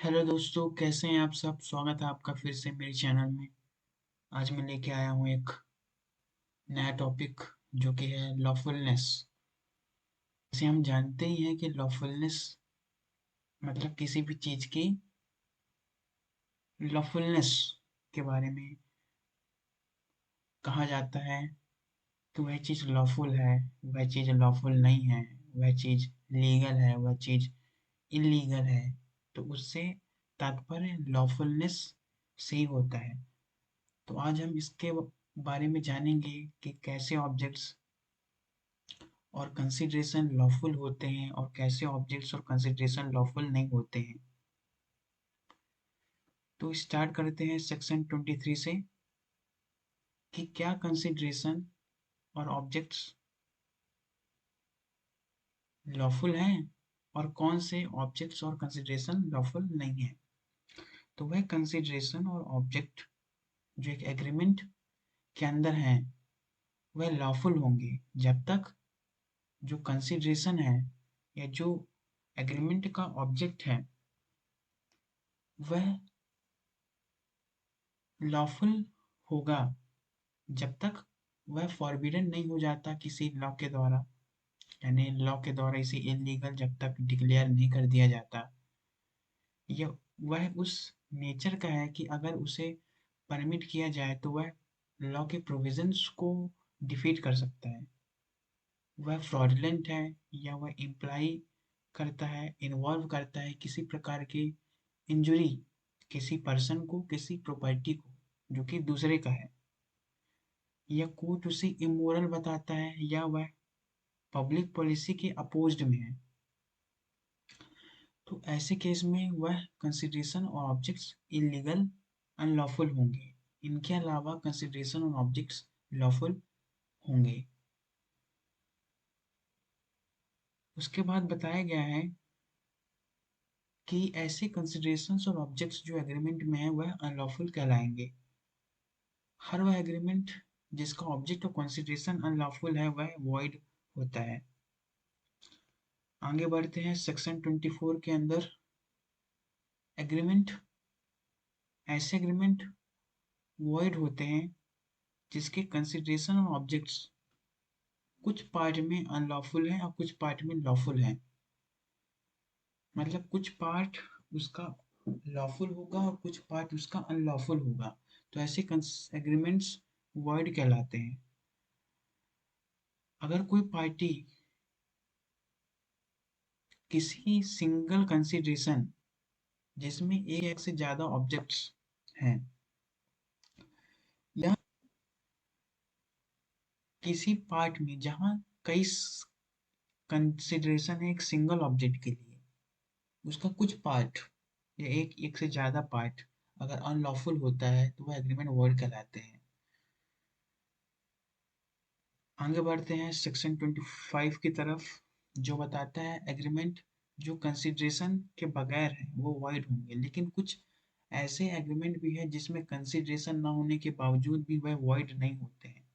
Hello दोस्तों, कैसे हैं आप सब। स्वागत है आपका फिर से मेरे चैनल में। आज मैं लेके आया हूँ एक नया टॉपिक जो कि है लॉफुलनेस। जैसे हम जानते ही हैं कि लॉफुलनेस मतलब किसी भी चीज़ की लॉफुलनेस के बारे में कहा जाता है कि वह चीज़ लॉफुल है, वह चीज़ लॉफुल नहीं है, वह चीज़ लीगल है, वह चीज़ इलीगल है। तो उससे तात्पर्य लॉफुलनेस से ही होता है। तो आज हम इसके बारे में जानेंगे कि कैसे ऑब्जेक्ट्स और कंसीडरेशन लॉफुल होते हैं और कैसे ऑब्जेक्ट्स और कंसीडरेशन लॉफुल नहीं होते हैं। तो स्टार्ट करते हैं सेक्शन 23 से कि क्या कंसीडरेशन और ऑब्जेक्ट्स लॉफुल हैं और कौन से ऑब्जेक्ट्स और कंसीडरेशन लॉफुल नहीं है। तो वह कंसीडरेशन और ऑब्जेक्ट जो एक एग्रीमेंट के अंदर हैं वह लॉफुल होंगे जब तक जो कंसीडरेशन है या जो एग्रीमेंट का ऑब्जेक्ट है वह लॉफुल होगा, जब तक वह फॉरबिडन नहीं हो जाता किसी लॉ के द्वारा। यानी लॉ के द्वारा इसे इलीगल जब तक डिक्लेयर नहीं कर दिया जाता, या वह उस नेचर का है कि अगर उसे परमिट किया जाए तो वह लॉ के प्रोविजंस को डिफीट कर सकता है, वह फ्रॉडलेंट है, या वह इम्प्लाई करता है, इन्वॉल्व करता है किसी प्रकार की इंजुरी किसी पर्सन को, किसी प्रॉपर्टी को जो कि दूसरे का है, या कोर्ट उसे इमोरल बताता है, या वह पब्लिक पॉलिसी के अपोज्ड में है। तो ऐसे केस में वह कंसिडरेशन और ऑब्जेक्ट्स इलीगल अनलॉफुल होंगे। इनके अलावा कंसिडरेशन और ऑब्जेक्ट्स लॉफुल होंगे। उसके बाद बताया गया है कि ऐसे कंसिडरेशंस और ऑब्जेक्ट्स जो एग्रीमेंट में है वह अनलॉफुल कहलाएंगे। हर वह एग्रीमेंट जिसका ऑब्जेक्ट और कंसिडरेशन अनलॉफुल है वह वॉइड होता है। आगे बढ़ते हैं सेक्शन 24 के अंदर। एग्रीमेंट ऐसे एग्रीमेंट वॉइड होते हैं जिसके कंसिडरेशन और ऑब्जेक्ट्स कुछ पार्ट में अनलॉफुल है और कुछ पार्ट में लॉफुल है। मतलब कुछ पार्ट उसका लॉफुल होगा और कुछ पार्ट उसका अनलॉफुल होगा। तो ऐसे एग्रीमेंट्स वॉइड कहलाते हैं। अगर कोई पार्टी किसी सिंगल कंसिडरेशन जिसमें एक से ज्यादा ऑब्जेक्ट्स हैं, या किसी पार्ट में जहां कई कंसिडरेशन है एक सिंगल ऑब्जेक्ट के लिए, उसका कुछ पार्ट या एक से ज्यादा पार्ट अगर अनलॉफुल होता है तो वह एग्रीमेंट वॉइड कहलाते हैं। आगे बढ़ते हैं सेक्शन 25 की तरफ, जो बताता है एग्रीमेंट जो कंसिडरेशन के बगैर है वो वॉइड होंगे। लेकिन कुछ ऐसे एग्रीमेंट भी है जिसमें कंसिडरेशन ना होने के बावजूद भी वह वॉइड नहीं होते हैं,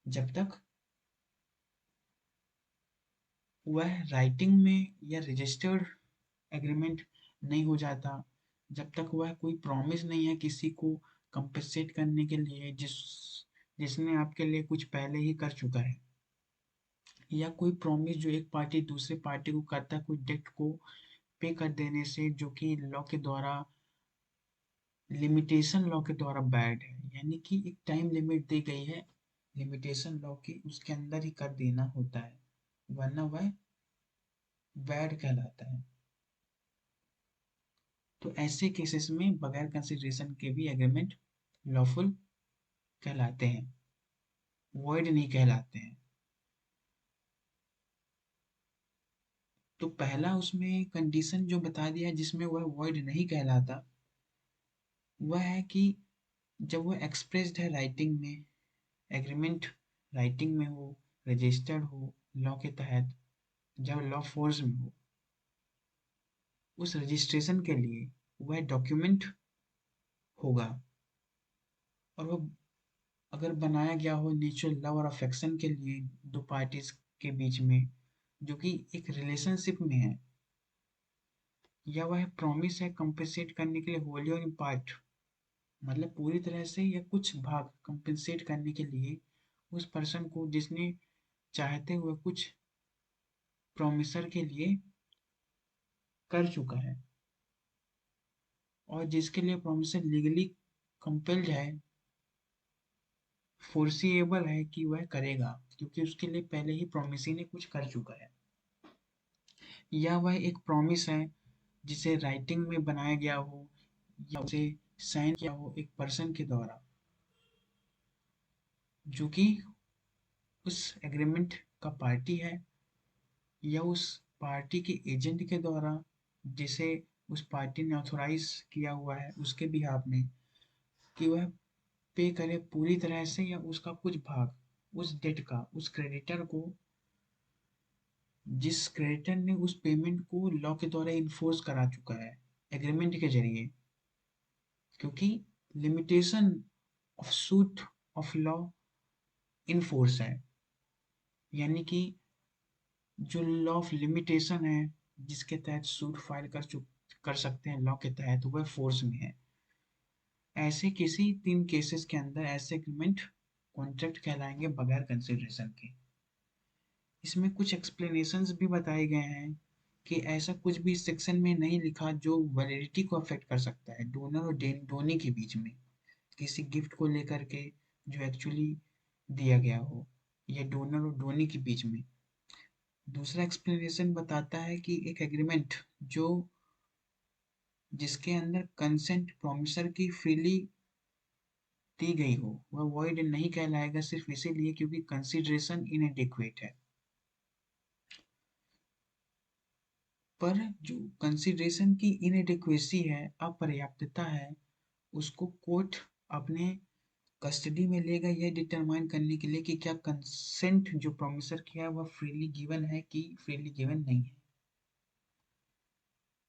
जब तक वह राइटिंग में या रजिस्टर्ड एग्रीमेंट नहीं हो जाता, जब तक वह कोई प्रॉमिस नहीं है किसी को कंपनसेट करने के लिए जिसने आपके लिए कुछ पहले ही कर चुका है, या कोई प्रॉमिस जो एक पार्टी दूसरे पार्टी को करता है कोई डेट को पे कर देने से, जो कि लॉ के द्वारा लिमिटेशन लॉ के द्वारा बैड है। यानी कि एक टाइम लिमिट दी गई है लिमिटेशन लॉ की, उसके अंदर ही कर देना होता है, वरना वह बैड कहलाता है। तो ऐसे केसेस में बगैर कंसिडरेशन के भी एग्रीमेंट लॉफुल कहलाते हैं, वॉइड नहीं कहलाते हैं। तो पहला उसमें कंडीशन जो बता दिया है जिसमें वह वॉइड नहीं कहलाता, वह है कि जब वह एक्सप्रेस्ड है राइटिंग में, एग्रीमेंट राइटिंग में हो, रजिस्टर्ड हो लॉ के तहत, जब लॉ फोर्स में हो, उस रजिस्ट्रेशन के लिए वह डॉक्यूमेंट होगा, और वह अगर बनाया गया हो नेचुरल लव और अफेक्शन के लिए दो पार्टीज के बीच में जो कि एक रिलेशनशिप में है, या वह प्रॉमिस है कंपेंसेट करने के लिए होली और इन पार्ट, मतलब पूरी तरह से या कुछ भाग कंपेंसेट करने के लिए उस पर्सन को जिसने चाहते हुए कुछ प्रोमिसर के लिए कर चुका है और जिसके लिए प्रोमिसर लीगली कंपेल्ड है, फोर्सिएबल है कि वह करेगा क्योंकि उसके लिए पहले ही प्रोमिसी ने कुछ कर चुका है। या वह एक प्रॉमिस है जिसे राइटिंग में बनाया गया हो या उसे साइन किया हो एक पर्सन के द्वारा जो कि उस एग्रीमेंट का पार्टी है, या उस पार्टी के एजेंट के द्वारा जिसे उस पार्टी ने ऑथोराइज किया हुआ है उसके बिहाफ में कि वह पे करे पूरी तरह से या उसका कुछ भाग उस डेट का उस क्रेडिटर को, जिस क्रेडिटर ने उस पेमेंट को लॉ के द्वारा इन्फोर्स करा चुका है एग्रीमेंट के जरिए, क्योंकि limitation of suit of law in force है, यानी कि जो लॉ ऑफ लिमिटेशन है जिसके तहत सूट फाइल कर सकते हैं लॉ के तहत वह फोर्स में है। ऐसे किसी 3 केसेस के अंदर ऐसे एग्रीमेंट कॉन्ट्रैक्ट कहलाएंगे बगैर कंसिडरेशन के। इसमें कुछ एक्सप्लेनेशंस भी बताए गए हैं कि ऐसा कुछ भी सेक्शन में नहीं लिखा जो वैलिडिटी को अफेक्ट कर सकता है डोनर और डोनी के बीच में, किसी गिफ्ट को लेकर के जो एक्चुअली दिया गया हो या डोनर और डोनी के बीच में। दूसरा एक्सप्लेनेशन बताता है कि एक एग्रीमेंट जो जिसके अंदर कंसेंट प्रोमिसर की फ्रीली दी गई हो वह वॉइड नहीं कहलाएगा सिर्फ इसीलिए क्योंकि कंसिडरेशन इनएडिक्वेट है। पर जो कंसिडरेशन की इनएडिक्वेसी है, अपर्याप्तता है, उसको कोर्ट अपने कस्टडी में लेगा यह डिटरमाइन करने के लिए कि क्या कंसेंट जो प्रोमिसर किया है वह फ्रीली गिवन है कि फ्रीली गिवन नहीं है।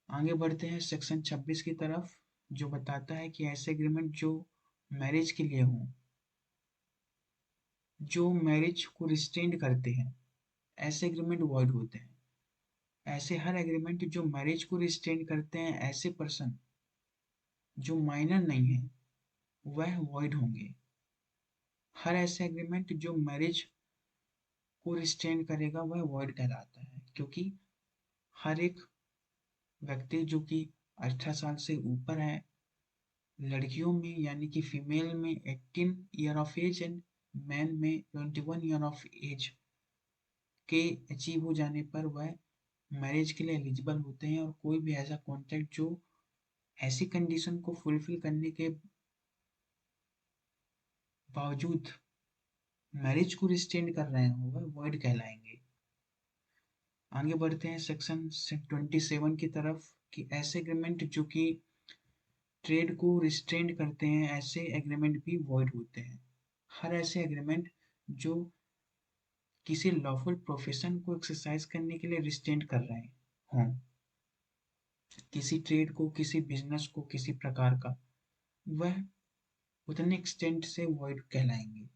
आगे बढ़ते हैं सेक्शन 26 की तरफ जो बताता है कि ऐसे एग्रीमेंट जो मैरिज के लिए हों, जो मैरिज को रिस्ट्रेंड करते हैं, ऐसे एग्रीमेंट वॉइड होते हैं। ऐसे हर एग्रीमेंट जो मैरिज को रिस्ट्रेंड करते हैं ऐसे पर्सन जो माइनर नहीं है वह वॉइड होंगे। हर ऐसे एग्रीमेंट जो मैरिज को रिस्ट्रेंड करेगा वह वॉइड कहलाता है, क्योंकि हर एक व्यक्ति जो कि 18 साल से ऊपर है, लड़कियों में यानी कि फीमेल में 18 year of age and man में 21 ईयर ऑफ एज के अचीव हो जाने पर वह मैरिज के लिए एलिजिबल होते हैं। और कोई भी ऐसा कॉन्ट्रैक्ट जो ऐसी कंडीशन को फुलफिल करने के बावजूद मैरिज को रिस्ट्रेंड कर रहे हो वह वॉइड कहलाएंगे। आगे बढ़ते हैं सेक्शन 27 की तरफ कि ऐसे एग्रीमेंट जो कि ट्रेड को रिस्ट्रेंड करते हैं ऐसे एग्रीमेंट भी वॉइड होते हैं। हर ऐसे एग्रीमेंट जो किसी लॉफुल प्रोफेशन को एक्सरसाइज करने के लिए रिस्ट्रेंड कर रहे हों, किसी ट्रेड को, किसी बिजनेस को, किसी प्रकार का, वह उतने एक्सटेंट से वॉइड कहलाएंगे।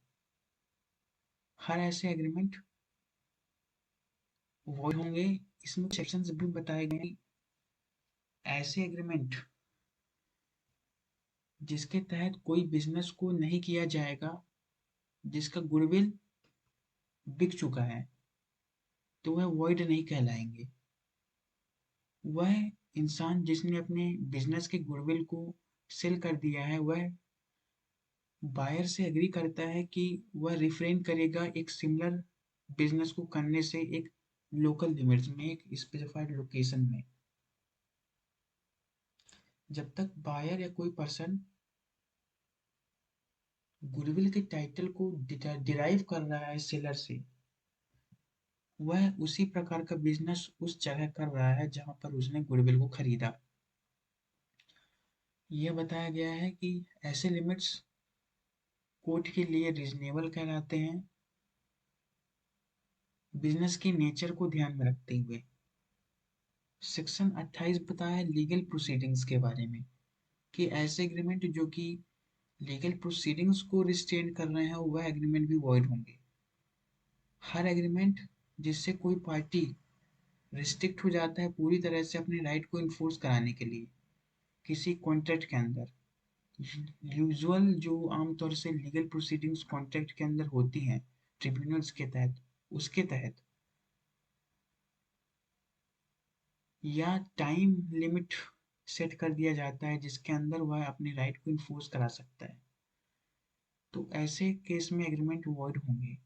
हर ऐसे एग्रीमेंट वॉइड होंगे। इसमें सेक्शंस भी बताए गए हैं। ऐसे एग्रीमेंट जिसके तहत कोई बिजनेस को नहीं किया जाएगा, जिसका गुडविल बिक चुका है, तो वह वॉइड नहीं कहलाएंगे। वह इंसान जिसने अपने बिजनेस के गुडविल को सेल कर दिया है वह बायर से एग्री करता है कि वह रिफ्रेन करेगा एक सिमिलर बिजनेस को करने से एक लोकल लिमिट्स में, एक स्पेसिफाइड लोकेशन में। जब तक बायर या कोई पर्सन गुडविल के टाइटल को डिराइव कर रहा है सेलर से, वह उसी प्रकार का बिजनेस उस जगह कर रहा है जहां पर उसने गुडविल को खरीदा। यह बताया गया है कि ऐसे लिमिट्स कोर्ट के लिए रीजनेबल कहलाते हैं बिजनेस की नेचर को ध्यान में रखते हुए। सेक्शन 28 बताया लीगल प्रोसीडिंग्स के बारे में कि ऐसे एग्रीमेंट जो कि लीगल प्रोसीडिंग्स को रिस्ट्रेन कर रहे हैं वह एग्रीमेंट भी वॉइड होंगे। हर एग्रीमेंट जिससे कोई पार्टी रिस्ट्रिक्ट हो जाता है पूरी तरह से अपने राइट को इन्फोर्स कराने के लिए किसी कॉन्ट्रैक्ट के अंदर। यूजुअल जो आमतौर से लीगल प्रोसीडिंग्स कॉन्ट्रैक्ट के अंदर होती हैं ट्रिब्यूनल्स के तहत, उसके तहत, या टाइम लिमिट सेट कर दिया जाता है जिसके अंदर वह अपने राइट को इन्फोर्स करा सकता है, तो ऐसे केस में एग्रीमेंट वॉइड होंगे।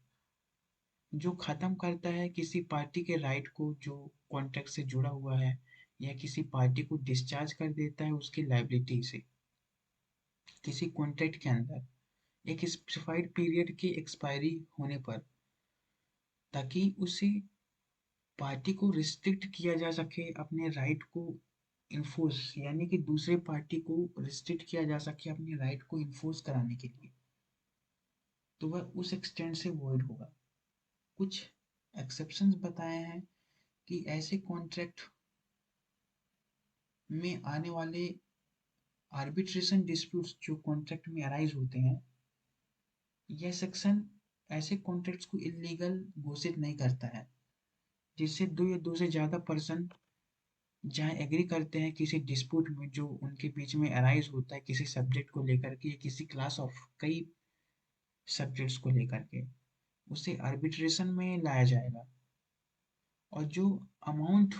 जो खत्म करता है किसी पार्टी के राइट को जो कॉन्ट्रैक्ट से जुड़ा हुआ है, या किसी पार्टी को डिस्चार्ज कर देता है उसकी लाइबिलिटी से किसी कॉन्ट्रैक्ट के अंदर एक स्पेसिफाइड पीरियड की एक्सपायरी होने पर, ताकि उसी पार्टी को रिस्ट्रिक्ट किया जा सके अपने राइट को इन्फोर्स, यानी कि दूसरे पार्टी को रिस्ट्रिक्ट किया जा सके अपने राइट को इन्फोर्स कराने के लिए, तो वह उस एक्सटेंड से वॉइड होगा। कुछ एक्सेप्शंस बताए हैं कि ऐसे कॉन्ट्रैक्ट में आने वाले आर्बिट्रेशन डिस्प्यूट्स जो कॉन्ट्रैक्ट में अराइज होते हैं, यह सेक्शन ऐसे कॉन्ट्रैक्ट्स को इलीगल घोषित नहीं करता है जिससे दो या दो से ज़्यादा पर्सन जहाँ एग्री करते हैं किसी डिस्प्यूट में जो उनके बीच में अराइज होता है किसी सब्जेक्ट को लेकर के या किसी क्लास ऑफ कई सब्जेक्ट्स को लेकर के, उसे आर्बिट्रेशन में लाया जाएगा। और जो अमाउंट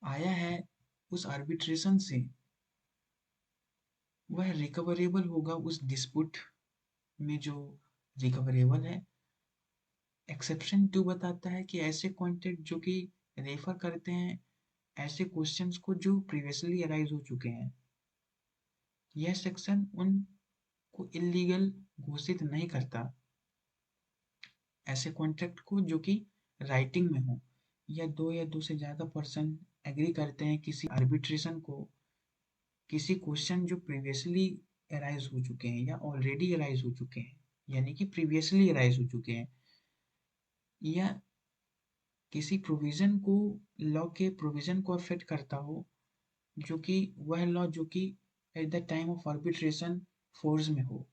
आया है उस आर्बिट्रेशन से वह रिकवरेबल होगा उस डिस्प्यूट में जो रिकवरेबल है। एक्सेप्शन 2 बताता है कि ऐसे कॉन्ट्रैक्ट जो कि रेफर करते हैं ऐसे क्वेश्चंस को जो प्रीवियसली अराइज हो चुके हैं, यह सेक्शन उन को इलीगल घोषित नहीं करता। ऐसे कॉन्ट्रैक्ट को जो कि राइटिंग में हो या दो से ज़्यादा पर्सन एग्री करते हैं किसी आर्बिट्रेशन को, किसी क्वेश्चन जो प्रीवियसली अराइज हो चुके हैं या ऑलरेडी अराइज हो चुके हैं, यानी कि प्रीवियसली अराइज हो चुके हैं, या किसी प्रोविजन को, लॉ के प्रोविजन को अफेक्ट करता हो जो कि वह लॉ जो कि at the time of arbitration force में हो।